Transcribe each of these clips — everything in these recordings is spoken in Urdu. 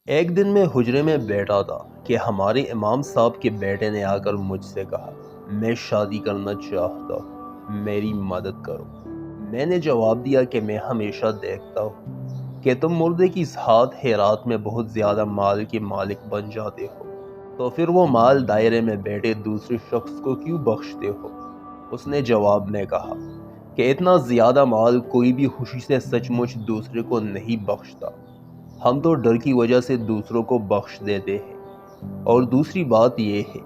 ایک دن میں حجرے میں بیٹھا تھا کہ ہمارے امام صاحب کے بیٹے نے آ کر مجھ سے کہا، میں شادی کرنا چاہتا ہوں، میری مدد کرو۔ میں نے جواب دیا کہ میں ہمیشہ دیکھتا ہوں کہ تم مردے کی ذات رات میں بہت زیادہ مال کے مالک بن جاتے ہو، تو پھر وہ مال دائرے میں بیٹھے دوسرے شخص کو کیوں بخشتے ہو؟ اس نے جواب میں کہا کہ اتنا زیادہ مال کوئی بھی خوشی سے سچ مچ دوسرے کو نہیں بخشتا، ہم تو ڈر کی وجہ سے دوسروں کو بخش دیتے ہیں۔ اور دوسری بات یہ ہے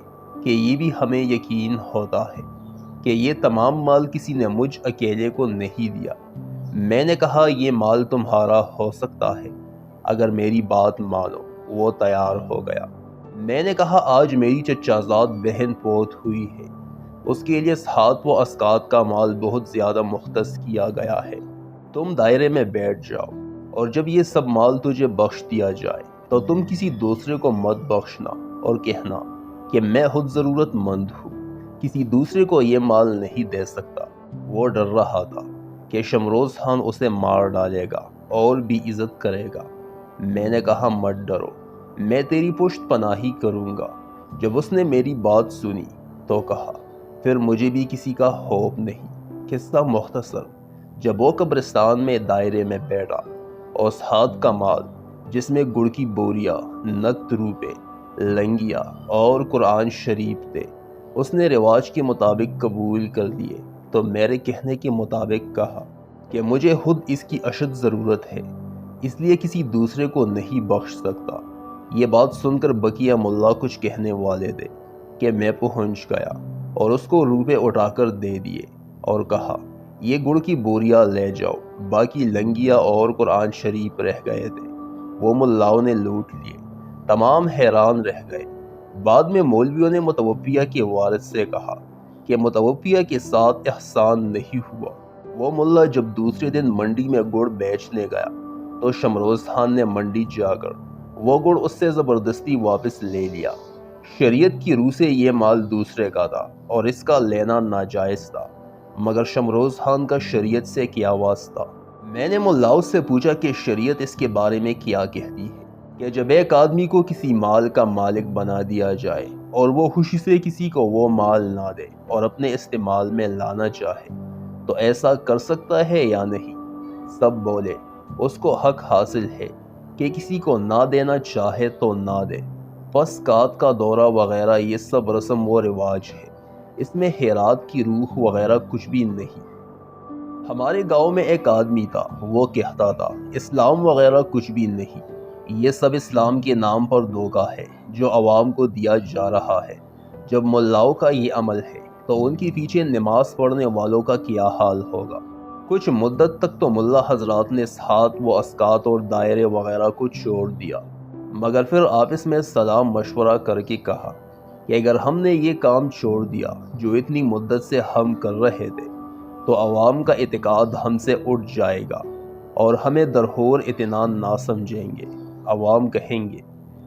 کہ یہ بھی ہمیں یقین ہوتا ہے کہ یہ تمام مال کسی نے مجھ اکیلے کو نہیں دیا۔ میں نے کہا یہ مال تمہارا ہو سکتا ہے اگر میری بات مانو۔ وہ تیار ہو گیا۔ میں نے کہا آج میری چچازاد بہن فوت ہوئی ہے، اس کے لیے 7 و اسقات کا مال بہت زیادہ مختص کیا گیا ہے، تم دائرے میں بیٹھ جاؤ، اور جب یہ سب مال تجھے بخش دیا جائے تو تم کسی دوسرے کو مت بخشنا اور کہنا کہ میں خود ضرورت مند ہوں، کسی دوسرے کو یہ مال نہیں دے سکتا۔ وہ ڈر رہا تھا کہ شمروز خان اسے مار ڈالے گا اور بھی عزت کرے گا۔ میں نے کہا مت ڈرو، میں تیری پشت پناہی کروں گا۔ جب اس نے میری بات سنی تو کہا پھر مجھے بھی کسی کا خوف نہیں۔ قصہ مختصر، جب وہ قبرستان میں دائرے میں بیٹھا اور 7 کا مال جس میں گڑ کی بوریاں، نقد روپے، لنگیا اور قرآن شریف تھے، اس نے رواج کے مطابق قبول کر لیے، تو میرے کہنے کے مطابق کہا کہ مجھے خود اس کی اشد ضرورت ہے، اس لیے کسی دوسرے کو نہیں بخش سکتا۔ یہ بات سن کر بقیہ ملا کچھ کہنے والے تھے کہ میں پہنچ گیا اور اس کو روپے اٹھا کر دے دیے اور کہا یہ گڑ کی بوریاں لے جاؤ، باقی لنگیا اور قرآن شریف رہ گئے تھے، وہ ملاؤں نے لوٹ لیے۔ تمام حیران رہ گئے۔ بعد میں مولویوں نے متوفیہ کے وارث سے کہا کہ متوفیہ کے ساتھ احسان نہیں ہوا۔ وہ ملا جب دوسرے دن منڈی میں گڑ بیچنے گیا تو شمروز خان نے منڈی جا کر وہ گڑ اس سے زبردستی واپس لے لیا۔ شریعت کی روح سے یہ مال دوسرے کا تھا اور اس کا لینا ناجائز تھا، مگر شمروز خان کا شریعت سے کیا واسطہ؟ میں نے ملاؤں سے پوچھا کہ شریعت اس کے بارے میں کیا کہتی ہے کہ جب ایک آدمی کو کسی مال کا مالک بنا دیا جائے اور وہ خوشی سے کسی کو وہ مال نہ دے اور اپنے استعمال میں لانا چاہے تو ایسا کر سکتا ہے یا نہیں؟ سب بولے اس کو حق حاصل ہے کہ کسی کو نہ دینا چاہے تو نہ دے، بس کات کا دورہ وغیرہ یہ سب رسم و رواج ہے، اس میں خیرات کی روح وغیرہ کچھ بھی نہیں۔ ہمارے گاؤں میں ایک آدمی تھا، وہ کہتا تھا اسلام وغیرہ کچھ بھی نہیں، یہ سب اسلام کے نام پر دھوکہ ہے جو عوام کو دیا جا رہا ہے۔ جب ملاؤں کا یہ عمل ہے تو ان کے پیچھے نماز پڑھنے والوں کا کیا حال ہوگا؟ کچھ مدت تک تو ملا حضرات نے 7 و اسقات اور دائرے وغیرہ کو چھوڑ دیا، مگر پھر آپس میں صلاح مشورہ کر کے کہا کہ اگر ہم نے یہ کام چھوڑ دیا جو اتنی مدت سے ہم کر رہے تھے تو عوام کا اعتقاد ہم سے اٹھ جائے گا اور ہمیں درہور اطمینان نہ سمجھیں گے۔ عوام کہیں گے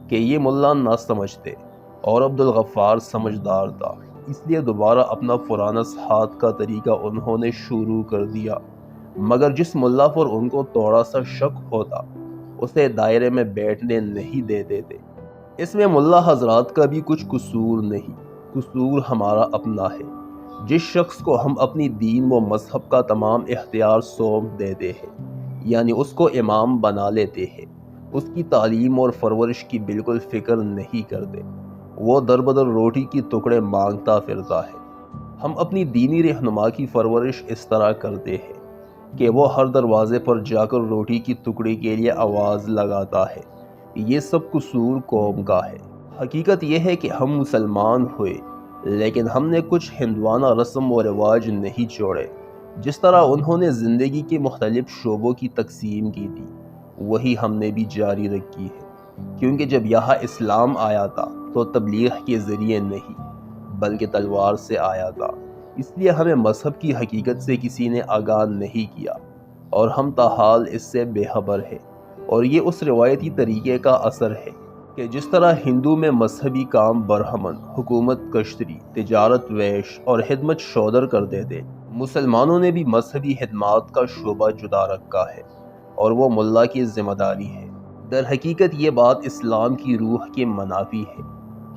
کہ یہ ملا نہ سمجھتے اور عبدالغفار سمجھدار تھا، اس لیے دوبارہ اپنا پرانا ہاتھ کا طریقہ انہوں نے شروع کر دیا، مگر جس ملا پر ان کو تھوڑا سا شک ہوتا اسے دائرے میں بیٹھنے نہیں دیتے تھے۔ اس میں ملا حضرات کا بھی کچھ قصور نہیں، قصور ہمارا اپنا ہے۔ جس شخص کو ہم اپنی دین و مذہب کا تمام اختیار سونپ دیتے ہیں، یعنی اس کو امام بنا لیتے ہیں، اس کی تعلیم اور پرورش کی بالکل فکر نہیں کرتے، وہ در بدر روٹی کی ٹکڑے مانگتا پھرتا ہے۔ ہم اپنی دینی رہنما کی پرورش اس طرح کرتے ہیں کہ وہ ہر دروازے پر جا کر روٹی کی ٹکڑی کے لیے آواز لگاتا ہے۔ یہ سب قصور قوم کا ہے۔ حقیقت یہ ہے کہ ہم مسلمان ہوئے لیکن ہم نے کچھ ہندوانہ رسم و رواج نہیں چھوڑے۔ جس طرح انہوں نے زندگی کے مختلف شعبوں کی تقسیم کی تھی وہی ہم نے بھی جاری رکھی ہے، کیونکہ جب یہاں اسلام آیا تھا تو تبلیغ کے ذریعے نہیں بلکہ تلوار سے آیا تھا، اس لیے ہمیں مذہب کی حقیقت سے کسی نے آگاہ نہیں کیا اور ہم تاحال اس سے بے خبر ہیں۔ اور یہ اس روایتی طریقے کا اثر ہے کہ جس طرح ہندو میں مذہبی کام برہمن، حکومت کشتری، تجارت ویش اور خدمت شودر کرتے تھے، مسلمانوں نے بھی مذہبی خدمات کا شعبہ جدا رکھا ہے اور وہ ملا کی ذمہ داری ہے۔ در حقیقت یہ بات اسلام کی روح کے منافی ہے۔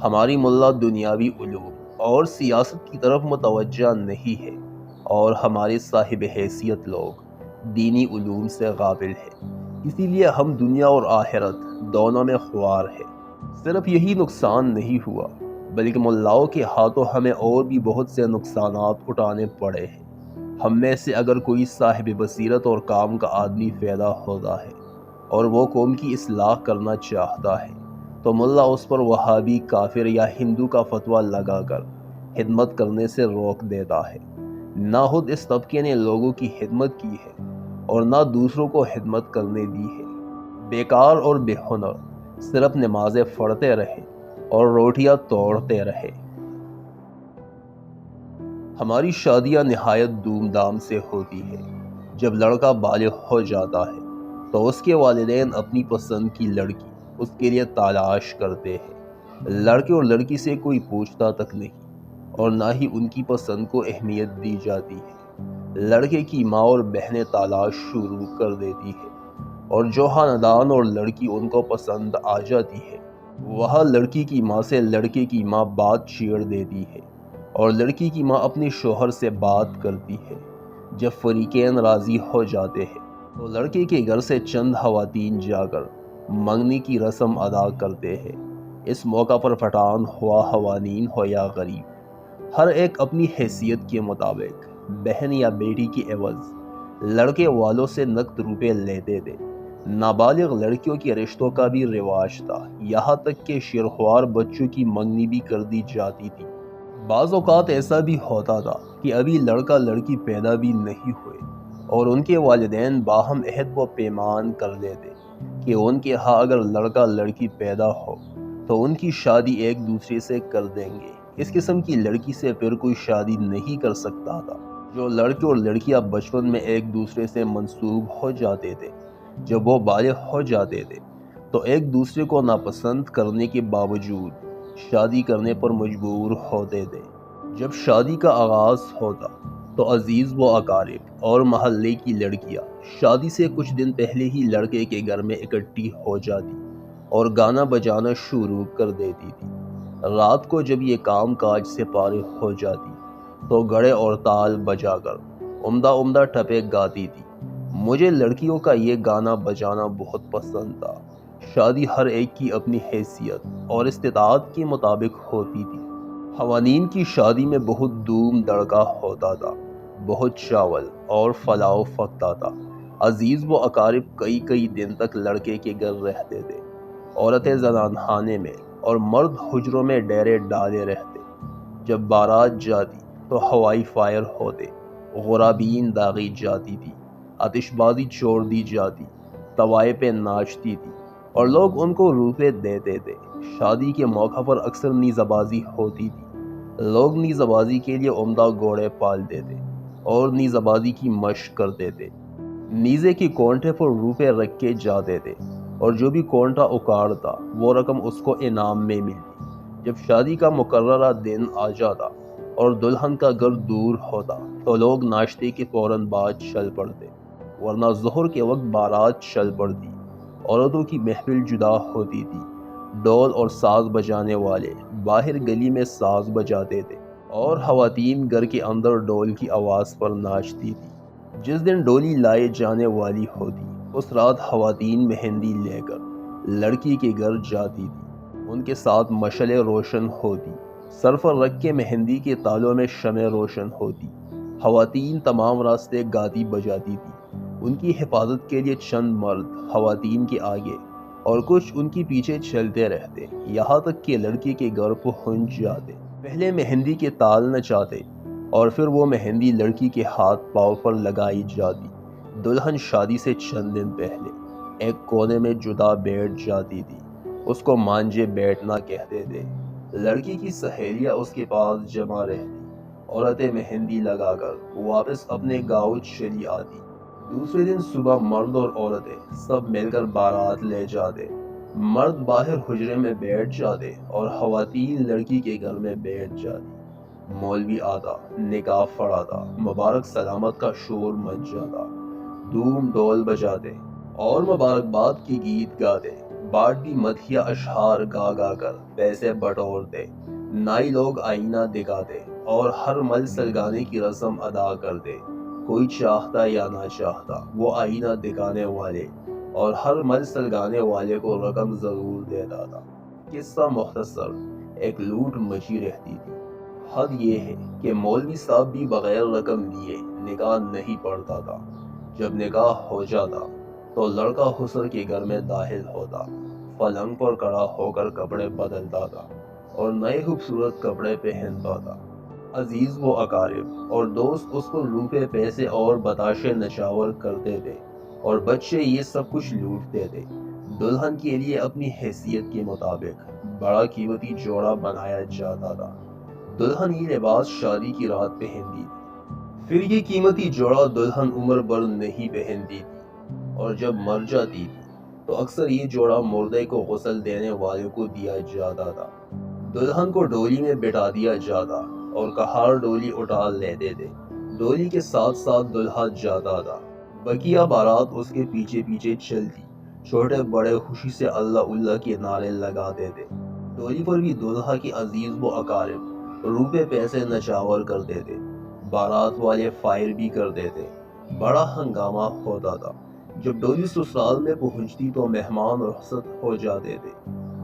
ہماری ملا دنیاوی علوم اور سیاست کی طرف متوجہ نہیں ہے، اور ہمارے صاحب حیثیت لوگ دینی علوم سے غافل ہیں۔ اسی لیے ہم دنیا اور آخرت دونوں میں خوار ہیں۔ صرف یہی نقصان نہیں ہوا، بلکہ ملاؤں کے ہاتھوں ہمیں اور بھی بہت سے نقصانات اٹھانے پڑے ہیں۔ ہم میں سے اگر کوئی صاحب بصیرت اور کام کا آدمی پیدا ہوتا ہے اور وہ قوم کی اصلاح کرنا چاہتا ہے، تو ملا اس پر وہابی، کافر یا ہندو کا فتویٰ لگا کر خدمت کرنے سے روک دیتا ہے۔ نہ خود اس طبقے نے لوگوں کی خدمت کی ہے اور نہ دوسروں کو خدمت کرنے دی ہے۔ بیکار اور بے ہنر صرف نمازیں پڑھتے رہے اور روٹیاں توڑتے رہے۔ ہماری شادیاں نہایت دھوم دھام سے ہوتی ہے۔ جب لڑکا بالغ ہو جاتا ہے تو اس کے والدین اپنی پسند کی لڑکی اس کے لیے تلاش کرتے ہیں۔ لڑکے اور لڑکی سے کوئی پوچھتا تک نہیں، اور نہ ہی ان کی پسند کو اہمیت دی جاتی ہے۔ لڑکے کی ماں اور بہنیں تلاش شروع کر دیتی ہے، اور جو خاندان اور لڑکی ان کو پسند آ جاتی ہے، وہاں لڑکی کی ماں سے لڑکے کی ماں بات چھیڑ دیتی ہے، اور لڑکی کی ماں اپنے شوہر سے بات کرتی ہے۔ جب فریقین راضی ہو جاتے ہیں تو لڑکے کے گھر سے چند خواتین جا کر منگنی کی رسم ادا کرتے ہیں۔ اس موقع پر پٹھان ہوا، خواتین ہو یا غریب، ہر ایک اپنی حیثیت کے مطابق بہن یا بیٹی کی عوض لڑکے والوں سے نقد روپے لیتے تھے۔ نابالغ لڑکیوں کے رشتوں کا بھی رواج تھا، یہاں تک کہ شیرخوار بچوں کی منگنی بھی کر دی جاتی تھی۔ بعض اوقات ایسا بھی ہوتا تھا کہ ابھی لڑکا لڑکی پیدا بھی نہیں ہوئے اور ان کے والدین باہم عہد و پیمان کر لیتے کہ ان کے ہاں اگر لڑکا لڑکی پیدا ہو تو ان کی شادی ایک دوسرے سے کر دیں گے۔ اس قسم کی لڑکی سے پھر کوئی شادی نہیں کر سکتا تھا۔ جو لڑکے اور لڑکیاں بچپن میں ایک دوسرے سے منسوب ہو جاتے تھے، جب وہ بالغ ہو جاتے تھے تو ایک دوسرے کو ناپسند کرنے کے باوجود شادی کرنے پر مجبور ہوتے تھے۔ جب شادی کا آغاز ہوتا تو عزیز و اقارب اور محلے کی لڑکیاں شادی سے کچھ دن پہلے ہی لڑکے کے گھر میں اکٹھی ہو جاتی اور گانا بجانا شروع کر دیتی تھی۔ رات کو جب یہ کام کاج سے فارغ ہو جاتی تو گھڑے اور تال بجا کر عمدہ عمدہ ٹھپے گاتی تھی۔ مجھے لڑکیوں کا یہ گانا بجانا بہت پسند تھا۔ شادی ہر ایک کی اپنی حیثیت اور استطاعت کے مطابق ہوتی تھی۔ خواتین کی شادی میں بہت دھوم دھڑکا ہوتا تھا، بہت چاول اور پلاؤ پکتا تھا۔ عزیز و اقارب کئی کئی دن تک لڑکے کے گھر رہتے تھے۔ عورتیں زنان خانے میں اور مرد حجروں میں ڈیرے ڈالے رہتے۔ جب بارات جاتی تو ہوائی فائر ہوتے، غرابین داغی جاتی تھی، آتش بازی چھوڑ دی جاتی، طوائفیں ناچتی تھی اور لوگ ان کو روپے دیتے تھے۔ شادی کے موقع پر اکثر نیزہ بازی ہوتی تھی۔ لوگ نیزہ بازی کے لیے عمدہ گھوڑے پالتے تھے اور نیزہ بازی کی مشق کرتے تھے۔ نیزے کے کونٹے پر روپے رکھے جاتے تھے اور جو بھی کونٹا اکھاڑتا وہ رقم اس کو انعام میں ملتی۔ جب شادی کا مقررہ دن آ جاتا اور دلہن کا گھر دور ہوتا تو لوگ ناشتے کے فوراً بعد چل پڑتے، ورنہ ظہر کے وقت بارات چل پڑتی۔ عورتوں کی محفل جدا ہوتی تھی۔ ڈول اور ساز بجانے والے باہر گلی میں ساز بجاتے تھے اور خواتین گھر کے اندر ڈول کی آواز پر ناچتی تھی۔ جس دن ڈولی لائے جانے والی ہوتی اس رات خواتین مہندی لے کر لڑکی کے گھر جاتی تھی۔ ان کے ساتھ مشعلیں روشن ہوتی، سر پر رکھ کے مہندی کے تالوں میں شمع روشن ہوتی۔ خواتین تمام راستے گاتی بجاتی تھی۔ ان کی حفاظت کے لیے چند مرد خواتین کے آگے اور کچھ ان کے پیچھے چلتے رہتے، یہاں تک کہ لڑکی کے گھر پہنچ جاتے۔ پہلے مہندی کے تال نچاتے اور پھر وہ مہندی لڑکی کے ہاتھ پاؤں پر لگائی جاتی۔ دلہن شادی سے چند دن پہلے ایک کونے میں جدا بیٹھ جاتی تھی، اس کو مانجھے بیٹھنا کہتے تھے۔ لڑکی کی سہیلیاں اس کے پاس جمع رہتی، عورتیں مہندی لگا کر واپس اپنے گاؤں چلی آتی۔ دوسرے دن صبح مرد اور عورتیں سب مل کر بارات لے جاتے۔ مرد باہر حجرے میں بیٹھ جاتے اور خواتین لڑکی کے گھر میں بیٹھ جاتی۔ مولوی آتا، نکاح پڑھاتا، مبارک سلامت کا شور مچ جاتا، دھوم ڈول بجاتے اور مبارکباد کے گیت گاتے، بانٹ دی مدحیہ اشعار گا گا کر پیسے بٹورتے، نائی لوگ آئینہ دکھاتے اور ہر مل سلگانے کی رسم ادا کرتے۔ کوئی چاہتا یا نہ چاہتا وہ آئینہ دکھانے والے اور ہر مل سلگانے والے کو رقم ضرور دیتا تھا۔ قصہ مختصر، ایک لوٹ مچی رہتی تھی۔ حد یہ ہے کہ مولوی صاحب بھی بغیر رقم لیے نکاح نہیں پڑھتا تھا۔ جب نکاح ہو جاتا تو لڑکا خسر کے گھر میں داخل ہوتا، پلنگ پر کھڑا ہو کر کپڑے بدلتا تھا اور نئے خوبصورت کپڑے پہنتا تھا۔ عزیز و اقارب اور دوست اس کو روپے پیسے اور بتاشے نچاور کرتے تھے اور بچے یہ سب کچھ لوٹتے تھے۔ دلہن کے لیے اپنی حیثیت کے مطابق بڑا قیمتی جوڑا بنایا جاتا تھا۔ دلہن یہ لباس شادی کی رات پہنتی تھی، پھر یہ قیمتی جوڑا دلہن عمر بھر نہیں پہنتی تھی، اور جب مر جاتی تھی تو اکثر یہ جوڑا مردے کو غسل دینے والے کو دیا جاتا تھا۔ دلہن کو ڈولی میں بٹھا دیا جاتا اور کہار ڈولی اٹھا لیتے تھے۔ ڈولی کے ساتھ ساتھ دلہا جاتا تھا، بقیہ بارات اس کے پیچھے پیچھے چلتی، چھوٹے بڑے خوشی سے اللہ اللہ کے نعرے لگاتے تھے۔ ڈولی پر بھی دلہا کے عزیز و اقارب روپے پیسے نچاور کرتے تھے، بارات والے فائر بھی کرتے تھے۔ بڑا ہنگامہ ہوتا تھا۔ جب ڈولی سسرال میں پہنچتی تو مہمان رخصت ہو جاتے تھے،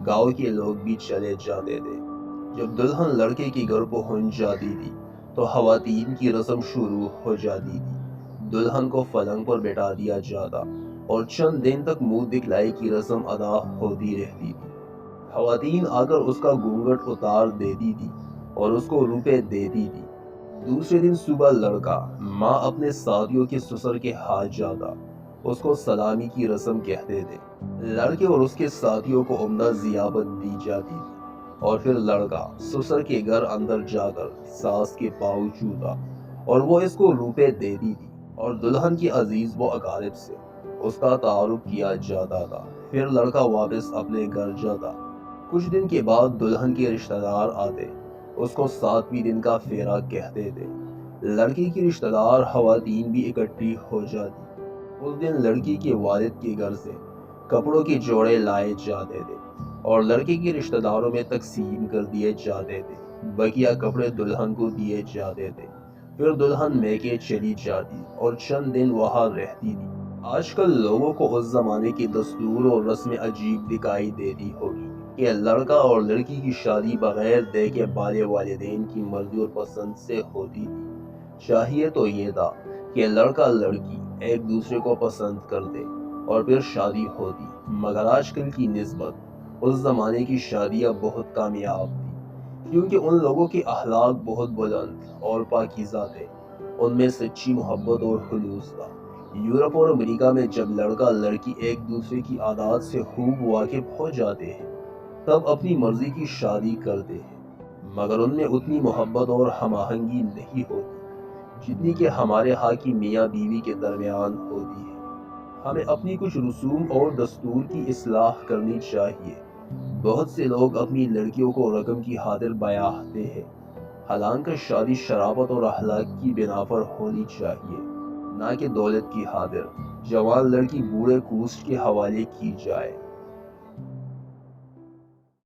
گاؤں کے لوگ بھی چلے جاتے تھے۔ جب دلہن لڑکے کے گھر پہنچ جاتی تھی تو خواتین کی رسم شروع ہو جاتی تھی۔ دلہن کو پلنگ پر بٹھا دیا جاتا اور چند دن تک منہ دکھلائی کی رسم ادا ہوتی رہتی تھی۔ خواتین آ کر اس کا گھونگھٹ اتار دیتی تھی اور اس کو روپے دیتی تھی۔ دوسرے دن صبح لڑکا ماں اپنے ساتھیوں کے سسر کے ہاتھ جاتا، اس کو سلامی کی رسم کہتے تھے۔ لڑکے اور اس کے ساتھیوں کو عمدہ ضیافت دی جاتی تھی اور پھر لڑکا سسر کے گھر اندر جا کر ساس کے پاؤں چھوتا اور وہ اس کو روپے دیتی تھی اور دلہن کے عزیز و اقارب سے اس کا تعارف کیا جاتا تھا۔ پھر لڑکا واپس اپنے گھر جاتا۔ کچھ دن کے بعد دلہن کے رشتہ دار آتے، اس کو 7ویں دن کا پھیرا کہتے تھے۔ لڑکی کی رشتہ دار خواتین بھی اکٹھی ہو جاتی۔ اس دن لڑکی کے والد کے گھر سے کپڑوں کے جوڑے لائے جاتے تھے اور لڑکے کے رشتہ داروں میں تقسیم کر دیے جاتے تھے۔ بقیہ کپڑے دلہن کو دیے جاتے تھے۔ پھر دلہن میکے چلی جاتی اور چند دن وہاں رہتی تھی۔ آج کل لوگوں کو اس زمانے کی دستور اور رسمیں عجیب دکھائی دیتی ہوگی کہ لڑکا اور لڑکی کی شادی بغیر دیکھے بالے والدین کی مرضی اور پسند سے ہوتی تھی۔ چاہیے تو یہ تھا کہ لڑکا لڑکی ایک دوسرے کو پسند کرتے اور پھر شادی ہوتی، مگر آج کل کی نسبت اس زمانے کی شادیاں بہت کامیاب تھی، کیونکہ ان لوگوں کے اخلاق بہت بلند اور پاکیزہ تھے، ان میں سچی محبت اور خلوص تھا۔ یورپ اور امریکہ میں جب لڑکا لڑکی ایک دوسرے کی عادات سے خوب واقف ہو جاتے ہیں تب اپنی مرضی کی شادی کرتے ہیں، مگر ان میں اتنی محبت اور ہم آہنگی نہیں ہوتی جتنی کہ ہمارے ہاں کی میاں بیوی کے درمیان ہوتی ہے۔ ہمیں اپنی کچھ رسوم اور دستور کی اصلاح کرنی چاہیے۔ بہت سے لوگ اپنی لڑکیوں کو رقم کی خاطر بیاہتے ہیں، حالانکہ شادی شرافت اور اخلاق کی بنا پر ہونی چاہیے، نہ کہ دولت کی خاطر۔ جوان لڑکی بوڑھے کوسٹ کے حوالے کی جائے۔